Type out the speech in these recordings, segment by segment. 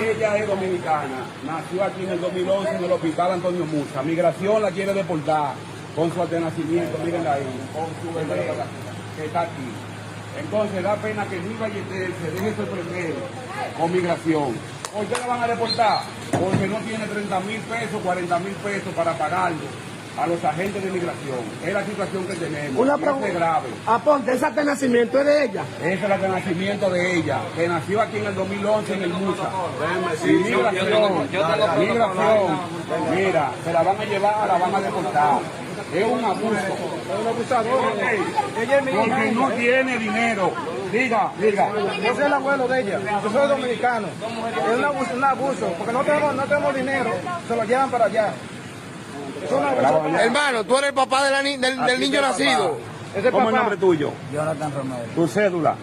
Ella es dominicana, nació aquí en el 2011 en el hospital Antonio Musa. Migración la quiere deportar con su acta de nacimiento, mírenla ahí, con su bebé que está aquí. Entonces da pena que Luis Ballester se deje sorprender con migración. ¿Por qué la van a deportar? Porque no tiene 30.000 pesos, 40.000 pesos para pagarlo a los agentes de migración. Es la situación que tenemos. Una pregunta es grave. Aponte, esa de nacimiento es de ella. Esa es la de nacimiento de ella, que nació aquí en el 2011 en el Musa. Y migración, mira, se la van a llevar, la van a deportar. Es un abuso. Es un abusador. Porque no tiene dinero. Diga. Yo soy el abuelo de ella, yo soy dominicano. Es un abuso, porque no tenemos dinero, se lo llevan para allá. Es un abuso. Hermano, tú eres el papá del niño nacido. ¿Cómo es el nombre tuyo? Jonathan Romero. Tu cédula.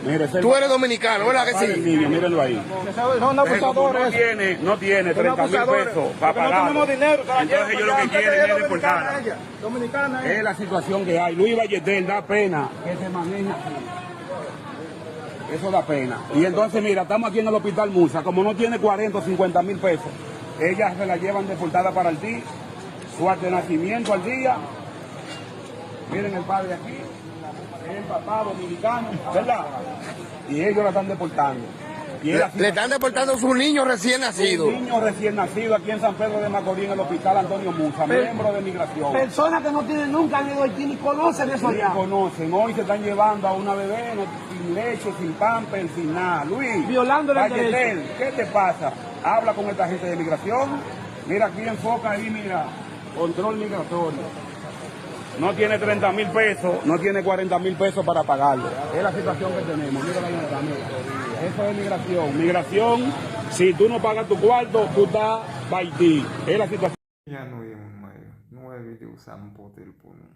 Mire, Tú eres dominicano, ¿verdad que el sí? niño, mírenlo ahí. Son abusadores. No tiene 30.000 pesos para pagar. No tenemos dinero. Entonces ellos lo que quieren es deportar. Dominicana. Es la situación que hay. Luis Ballester da pena que se maneje así. Eso da pena. Y entonces, mira, estamos aquí en el hospital Musa. Como no tiene 40 o 50.000 pesos, ellas se la llevan deportada para el día, su acta de nacimiento al día. Miren el padre aquí, es el papá dominicano, ¿verdad? Y ellos la están deportando. Y Le están deportando a su niño recién nacido. Un niño recién nacido aquí en San Pedro de Macorís, en el hospital Antonio Musa, miembro de migración. Personas que no tienen nunca han ido a Haití ni conocen eso Ya ya. conocen, hoy se están llevando a una bebé sin leche, sin pamper, sin nada. Luis, Violándole el Ballester, derecho. ¿qué te pasa? Habla con esta gente de migración. Mira, aquí enfoca ahí, mira, control migratorio. No tiene 30.000 pesos, no tiene 40.000 pesos para pagarlo. Es la situación que tenemos. Mira la mira. Eso es migración. Migración, si tú no pagas tu cuarto, tú estás para Haití. Es la situación. Ya nou e moun mwen yo. Nou e videyo sa m pote l pou nou.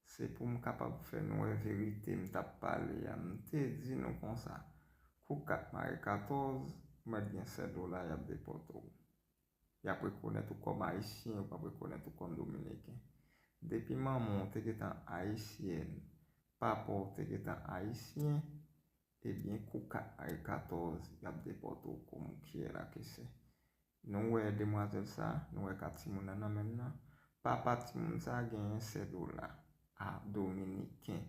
Se pou m kapab fè nou e verite m tap pale ya. M te di nou kon sa. Kou kat mare 14, mwen gen $7 yap depoto. Ya prekonet ou kom Haitien, ou pa prekonet ou kom Dominiken. Depi maman te getan Haitien, papa te getan Haitien, ebyen kou kat mare 14 yap depoto kom kiye la ke se. Nou wè demwazel sa, nou wè kat Simon nan men nan, papa Simon sa gen $7 a Dominiken,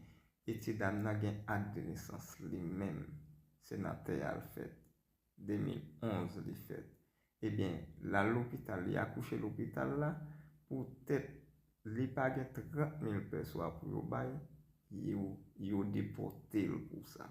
eti dam nan gen ak de nesans li men, senate al fet, 2011 li fet. Ebyen, la l'hopital, li akouche l'hopital la, pou tèt li pa gen 30.000 pesos pou yo bay, yo depote l pou sa.